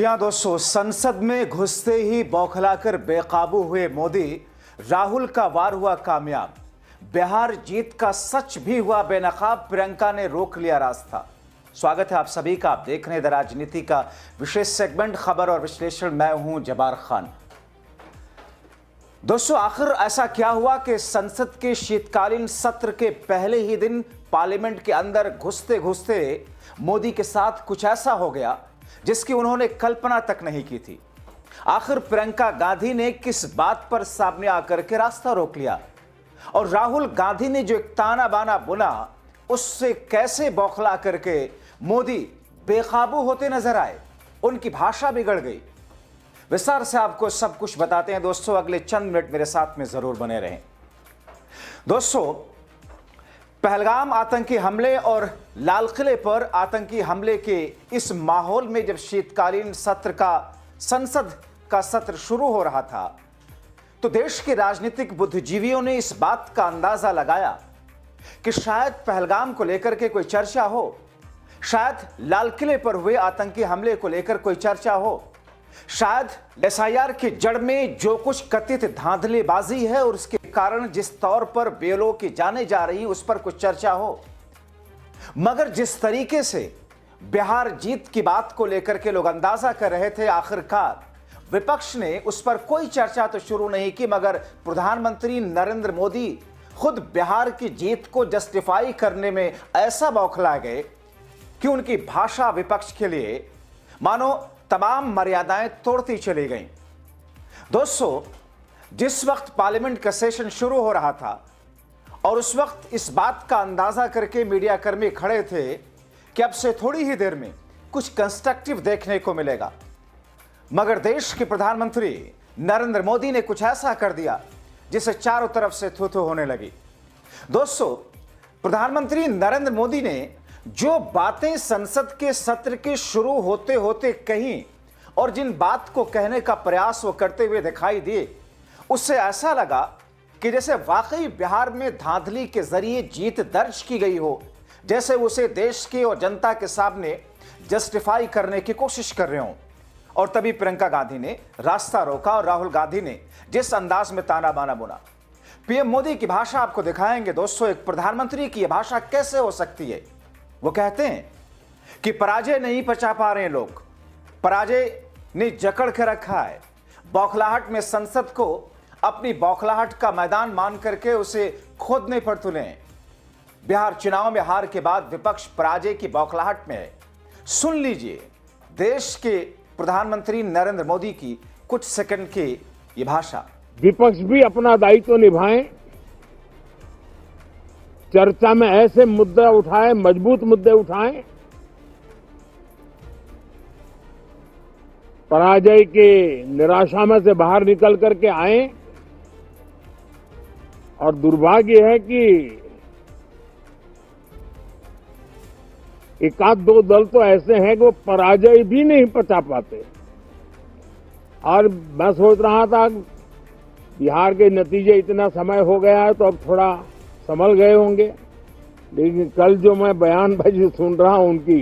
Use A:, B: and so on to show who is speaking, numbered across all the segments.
A: जी हां दोस्तों, संसद में घुसते ही बौखलाकर बेकाबू हुए मोदी, राहुल का वार हुआ कामयाब। बिहार जीत का सच भी हुआ बेनकाब, प्रियंका ने रोक लिया रास्ता। स्वागत है आप सभी का। आप देख रहे हैं द राजनीति का विशेष सेगमेंट खबर और विश्लेषण। मैं हूं जबार खान। दोस्तों, आखिर ऐसा क्या हुआ कि संसद के शीतकालीन सत्र के पहले ही दिन पार्लियामेंट के अंदर घुसते घुसते मोदी के साथ कुछ ऐसा हो गया जिसकी उन्होंने कल्पना तक नहीं की थी। आखिर प्रियंका गांधी ने किस बात पर सामने आकर के रास्ता रोक लिया और राहुल गांधी ने जो एक ताना बाना बुना उससे कैसे बौखला करके मोदी बेकाबू होते नजर आए, उनकी भाषा बिगड़ गई। विस्तार से आपको सब कुछ बताते हैं दोस्तों। अगले चंद मिनट मेरे साथ में जरूर बने रहें। दोस्तों, पहलगाम आतंकी हमले और लाल किले पर आतंकी हमले के इस माहौल में जब शीतकालीन सत्र का संसद का सत्र शुरू हो रहा था तो देश के राजनीतिक बुद्धिजीवियों ने इस बात का अंदाजा लगाया कि शायद पहलगाम को लेकर के कोई चर्चा हो, शायद लाल किले पर हुए आतंकी हमले को लेकर कोई चर्चा हो, शायद एसआईआर की जड़ में जो कुछ कथित धांधलीबाजी है और उसके कारण जिस तौर पर बीएलओ की जाने जा रही उस पर कुछ चर्चा हो। मगर जिस तरीके से बिहार जीत की बात को लेकर के लोग अंदाजा कर रहे थे, आखिरकार विपक्ष ने उस पर कोई चर्चा तो शुरू नहीं की, मगर प्रधानमंत्री नरेंद्र मोदी खुद बिहार की जीत को जस्टिफाई करने में ऐसा बौखला गए कि उनकी भाषा विपक्ष के लिए मानो तमाम मर्यादाएं तोड़ती चली गईं। दोस्तों, जिस वक्त पार्लियामेंट का सेशन शुरू हो रहा था और उस वक्त इस बात का अंदाजा करके मीडिया कर्मी खड़े थे कि अब से थोड़ी ही देर में कुछ कंस्ट्रक्टिव देखने को मिलेगा, मगर देश के प्रधानमंत्री नरेंद्र मोदी ने कुछ ऐसा कर दिया जिसे चारों तरफ से थू थू होने लगी। दोस्तों, प्रधानमंत्री नरेंद्र मोदी ने जो बातें संसद के सत्र के शुरू होते होते कही और जिन बात को कहने का प्रयास वो करते हुए दिखाई दिए, उससे ऐसा लगा कि जैसे वाकई बिहार में धांधली के जरिए जीत दर्ज की गई हो, जैसे उसे देश के और जनता के सामने जस्टिफाई करने की कोशिश कर रहे हों। और तभी प्रियंका गांधी ने रास्ता रोका और राहुल गांधी ने जिस अंदाज में ताना बाना बुना, पीएम मोदी की भाषा आपको दिखाएंगे। दोस्तों, एक प्रधानमंत्री की यह भाषा कैसे हो सकती है? वो कहते हैं कि पराजय नहीं पचा पा रहे लोग, पराजय ने जकड़ के रखा है। बौखलाहट में संसद को अपनी बौखलाहट का मैदान मान करके उसे खोदने पर तुले। बिहार चुनाव में हार के बाद विपक्ष पराजय की बौखलाहट में है। सुन लीजिए देश के प्रधानमंत्री नरेंद्र मोदी की कुछ सेकंड की ये भाषा।
B: विपक्ष भी अपना दायित्व निभाएं, चर्चा में ऐसे मुद्दे उठाएं, मजबूत मुद्दे उठाएं, पराजय के निराशा में से बाहर निकल करके आए। और दुर्भाग्य है कि एक आध दो दल तो ऐसे हैं कि वो पराजय भी नहीं पचा पाते। और मैं सोच रहा था बिहार के नतीजे इतना समय हो गया है तो अब थोड़ा संभल गए होंगे, लेकिन कल जो मैं बयानबाजी सुन रहा हूं उनकी,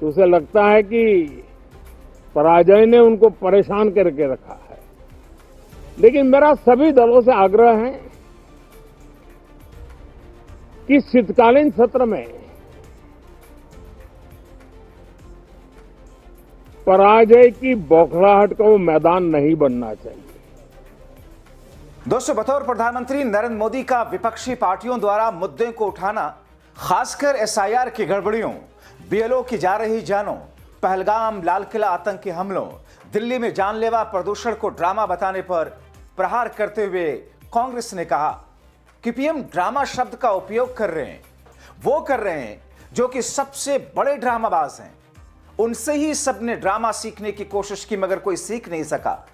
B: तो उसे लगता है कि पराजय ने उनको परेशान करके रखा है। लेकिन मेरा सभी दलों से आग्रह है कि शीतकालीन सत्र में पराजय की बौखलाहट का वो मैदान नहीं बनना चाहिए।
A: दोस्तों, बतौर प्रधानमंत्री नरेंद्र मोदी का विपक्षी पार्टियों द्वारा मुद्दे को उठाना, खासकर एसआईआर की गड़बड़ियों, बीएलओ की जा रही जानों, पहलगाम लाल किला आतंकी हमलों, दिल्ली में जानलेवा प्रदूषण को ड्रामा बताने पर प्रहार करते हुए कांग्रेस ने कहा कि पीएम ड्रामा शब्द का उपयोग कर रहे हैं। वो कर रहे हैं जो कि सबसे बड़े ड्रामाबाज हैं। उनसे ही सबने ड्रामा सीखने की कोशिश की, मगर कोई सीख नहीं सका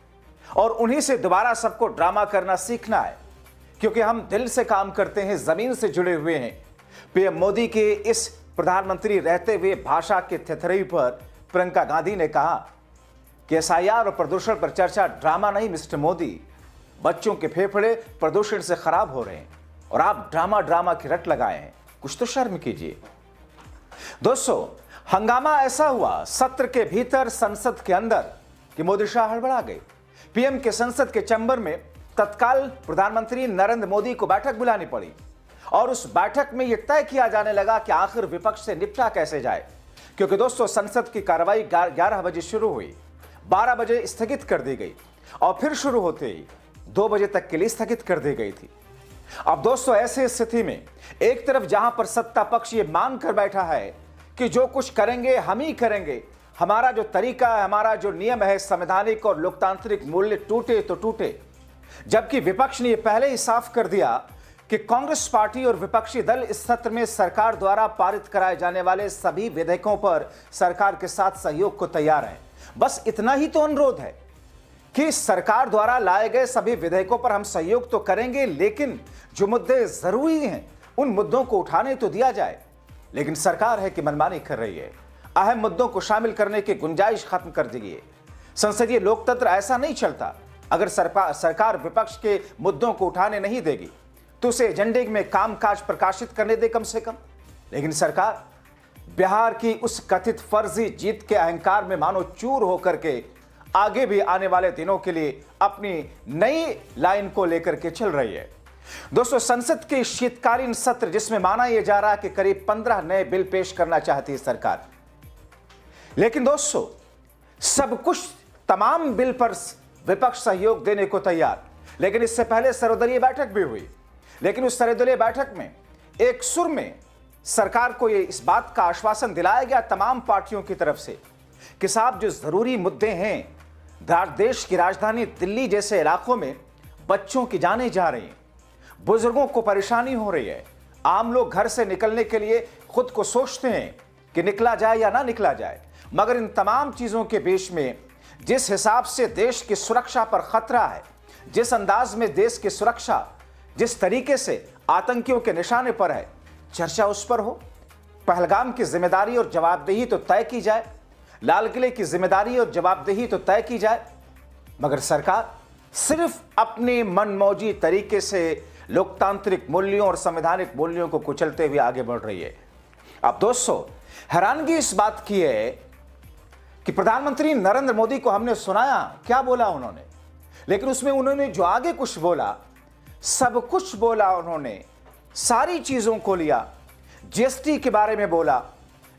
A: और उन्हीं से दोबारा सबको ड्रामा करना सीखना है, क्योंकि हम दिल से काम करते हैं, जमीन से जुड़े हुए हैं। पीएम मोदी के इस प्रधानमंत्री रहते हुए भाषा के थेथरई पर प्रियंका गांधी ने कहा कि एसआईआर और प्रदूषण पर चर्चा ड्रामा नहीं मिस्टर मोदी, बच्चों के फेफड़े प्रदूषण से खराब हो रहे हैं और आप ड्रामा की रट लगाए हैं, कुछ तो शर्म कीजिए। दोस्तों, हंगामा ऐसा हुआ सत्र के भीतर संसद के अंदर कि मोदी शाह हड़बड़ा गए। पीएम के संसद के चैम्बर में तत्काल प्रधानमंत्री नरेंद्र मोदी को बैठक बुलानी पड़ी और उस बैठक में यह तय किया जाने लगा कि आखिर विपक्ष से निपटा कैसे जाए, क्योंकि दोस्तों संसद की कार्रवाई 11 बजे शुरू हुई, 12 बजे स्थगित कर दी गई और फिर शुरू होते ही 2 बजे तक के लिए स्थगित कर दी गई थी। अब दोस्तों ऐसी स्थिति में एक तरफ जहां पर सत्ता पक्ष ये मान कर बैठा है कि जो कुछ करेंगे हम ही करेंगे, हमारा जो तरीका है, हमारा जो नियम है, संवैधानिक और लोकतांत्रिक मूल्य टूटे तो टूटे, जबकि विपक्ष ने यह पहले ही साफ कर दिया कि कांग्रेस पार्टी और विपक्षी दल इस सत्र में सरकार द्वारा पारित कराए जाने वाले सभी विधेयकों पर सरकार के साथ सहयोग को तैयार हैं। बस इतना ही तो अनुरोध है कि सरकार द्वारा लाए गए सभी विधेयकों पर हम सहयोग तो करेंगे, लेकिन जो मुद्दे जरूरी हैं उन मुद्दों को उठाने तो दिया जाए। लेकिन सरकार है कि मनमानी कर रही है, अहम मुद्दों को शामिल करने की गुंजाइश खत्म कर दी है। संसदीय लोकतंत्र ऐसा नहीं चलता। अगर सरकार विपक्ष के मुद्दों को उठाने नहीं देगी तो उसे एजेंडे में कामकाज प्रकाशित करने दे कम से कम। लेकिन सरकार बिहार की उस कथित फर्जी जीत के अहंकार में मानो चूर होकर के आगे भी आने वाले दिनों के लिए अपनी नई लाइन को लेकर के चल रही है। दोस्तों संसद के शीतकालीन सत्र जिसमें माना यह जा रहा है कि करीब 15 नए बिल पेश करना चाहती है सरकार, लेकिन दोस्तों सब कुछ तमाम बिल पर विपक्ष सहयोग देने को तैयार। लेकिन इससे पहले सर्वदलीय बैठक भी हुई, लेकिन उस सर्वदलीय बैठक में एक सुर में सरकार को यह इस बात का आश्वासन दिलाया गया तमाम पार्टियों की तरफ से कि साहब जो जरूरी मुद्दे हैं, देश की राजधानी दिल्ली जैसे इलाकों में बच्चों की जानें जा रही हैं, बुजुर्गों को परेशानी हो रही है, आम लोग घर से निकलने के लिए खुद को सोचते हैं कि निकला जाए या ना निकला जाए, मगर इन तमाम चीजों के बीच में जिस हिसाब से देश की सुरक्षा पर खतरा है, जिस अंदाज में देश की सुरक्षा जिस तरीके से आतंकियों के निशाने पर है, चर्चा उस पर हो। पहलगाम की जिम्मेदारी और जवाबदेही तो तय की जाए, लाल किले की जिम्मेदारी और जवाबदेही तो तय की जाए, मगर सरकार सिर्फ अपने मनमौजी तरीके से लोकतांत्रिक मूल्यों और संवैधानिक मूल्यों को कुचलते हुए आगे बढ़ रही है। अब दोस्तों हैरानगी इस बात की है कि प्रधानमंत्री नरेंद्र मोदी को हमने सुनाया क्या बोला उन्होंने, लेकिन उसमें उन्होंने जो आगे कुछ बोला, सब कुछ बोला उन्होंने, सारी चीजों को लिया, जीएसटी के बारे में बोला,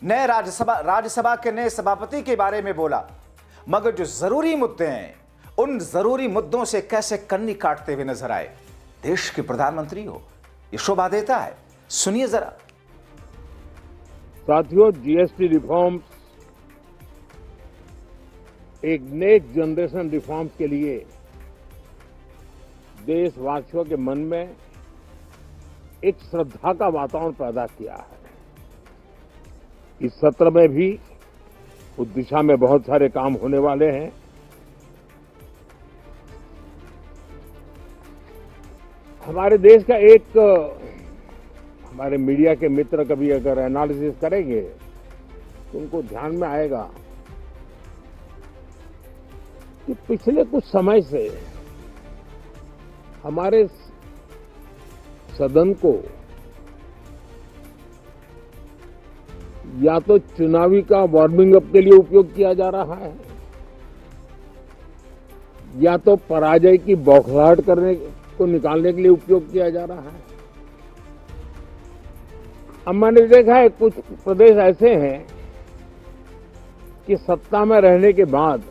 A: नए राज्यसभा के नए सभापति के बारे में बोला, मगर जो जरूरी मुद्दे हैं उन जरूरी मुद्दों से कैसे कन्नी काटते हुए नजर आए। देश के प्रधानमंत्री हो, ये शोभा देता है। सुनिए जरा।
B: साथियों, जीएसटी रिफॉर्म्स एक नेक्स्ट जनरेशन रिफॉर्म्स के लिए देशवासियों के मन में एक श्रद्धा का वातावरण पैदा किया है। इस सत्र में भी उस दिशा में बहुत सारे काम होने वाले हैं। हमारे देश का एक हमारे मीडिया के मित्र कभी अगर एनालिसिस करेंगे तो उनको ध्यान में आएगा कि पिछले कुछ समय से हमारे सदन को या तो चुनावी का वार्मिंग अप के लिए उपयोग किया जा रहा है, या तो पराजय की बौखलाहट करने को निकालने के लिए उपयोग किया जा रहा है। अब मैंने देखा है कुछ प्रदेश ऐसे हैं कि सत्ता में रहने के बाद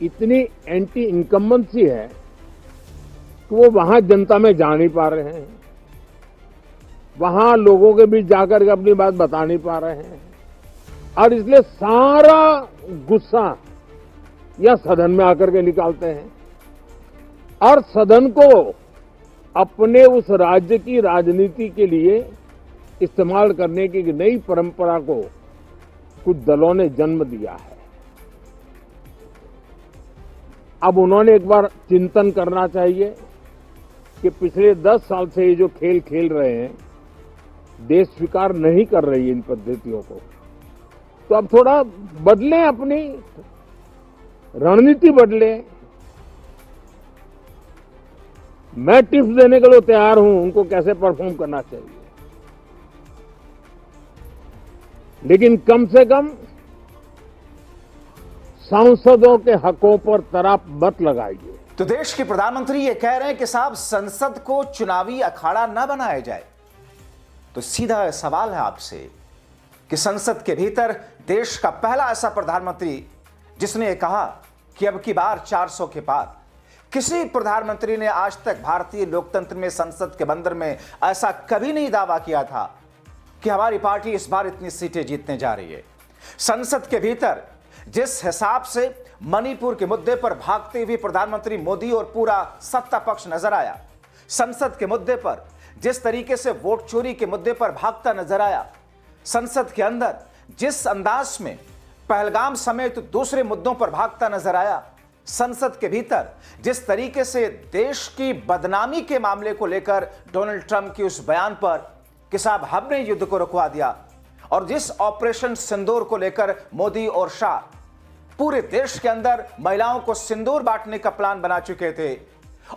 B: इतनी एंटी इनकम्बेंसी है कि वो वहां जनता में जा नहीं पा रहे हैं, वहां लोगों के बीच जाकर के अपनी बात बता नहीं पा रहे हैं, और इसलिए सारा गुस्सा या सदन में आकर के निकालते हैं और सदन को अपने उस राज्य की राजनीति के लिए इस्तेमाल करने की नई परंपरा को कुछ दलों ने जन्म दिया है। अब उन्होंने एक बार चिंतन करना चाहिए कि पिछले 10 साल से ये जो खेल खेल रहे हैं, देश स्वीकार नहीं कर रही है इन पद्धतियों को, तो अब थोड़ा बदलें, अपनी रणनीति बदलें। मैं टिप्स देने के लिए तैयार हूं उनको कैसे परफॉर्म करना चाहिए। लेकिन कम से कम सांसदों के हकों पर तराप मत लगाइए।
A: तो देश के प्रधानमंत्री ये कह रहे हैं कि साहब संसद को चुनावी अखाड़ा न बनाया जाए। तो सीधा सवाल है आपसे कि संसद के भीतर देश का पहला ऐसा प्रधानमंत्री जिसने कहा कि अब की बार 400 के बाद किसी प्रधानमंत्री ने आज तक भारतीय लोकतंत्र में संसद के मंदिर में ऐसा कभी नहीं दावा किया था कि हमारी पार्टी इस बार इतनी सीटें जीतने जा रही है। संसद के भीतर जिस हिसाब से मणिपुर के मुद्दे पर भागते हुए प्रधानमंत्री मोदी और पूरा सत्ता पक्ष नजर आया, संसद के मुद्दे पर जिस तरीके से वोट चोरी के मुद्दे पर भागता नजर आया, संसद के अंदर जिस अंदाज में पहलगाम समेत दूसरे मुद्दों पर भागता नजर आया, संसद के भीतर जिस तरीके से देश की बदनामी के मामले को लेकर डोनाल्ड ट्रंप की उस बयान पर कि साहब हमने युद्ध को रुकवा दिया, और जिस ऑपरेशन सिंदूर को लेकर मोदी और शाह पूरे देश के अंदर महिलाओं को सिंदूर बांटने का प्लान बना चुके थे,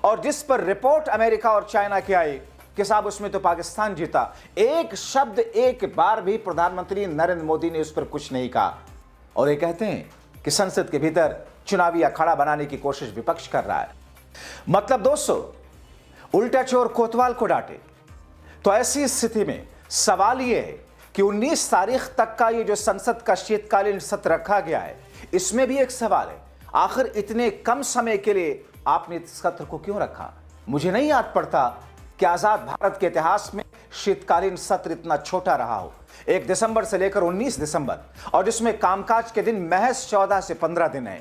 A: और जिस पर रिपोर्ट अमेरिका और चाइना की आई कि साहब उसमें तो पाकिस्तान जीता, एक शब्द एक बार भी प्रधानमंत्री नरेंद्र मोदी ने उस पर कुछ नहीं कहा। और ये कहते हैं कि संसद के भीतर चुनावी अखाड़ा बनाने की कोशिश विपक्ष कर रहा है। मतलब दोस्तों, उल्टा चोर कोतवाल को डांटे। तो ऐसी स्थिति में सवाल यह है कि 19 तारीख तक का ये जो संसद का शीतकालीन सत्र रखा गया है, इसमें भी एक सवाल है, आखिर इतने कम समय के लिए आपने इस सत्र को क्यों रखा? मुझे नहीं याद पड़ता कि आजाद भारत के इतिहास में शीतकालीन सत्र इतना छोटा रहा हो, 1 दिसंबर से लेकर 19 दिसंबर, और जिसमें कामकाज के दिन महज 14 से 15 दिन है,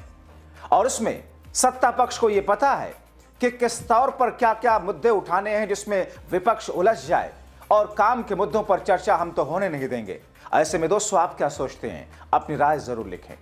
A: और उसमें सत्ता पक्ष को यह पता है कि किस तौर पर क्या क्या मुद्दे उठाने हैं जिसमें विपक्ष उलझ जाए, और काम के मुद्दों पर चर्चा हम तो होने नहीं देंगे। ऐसे में दोस्तों, आप क्या सोचते हैं? अपनी राय जरूर लिखें।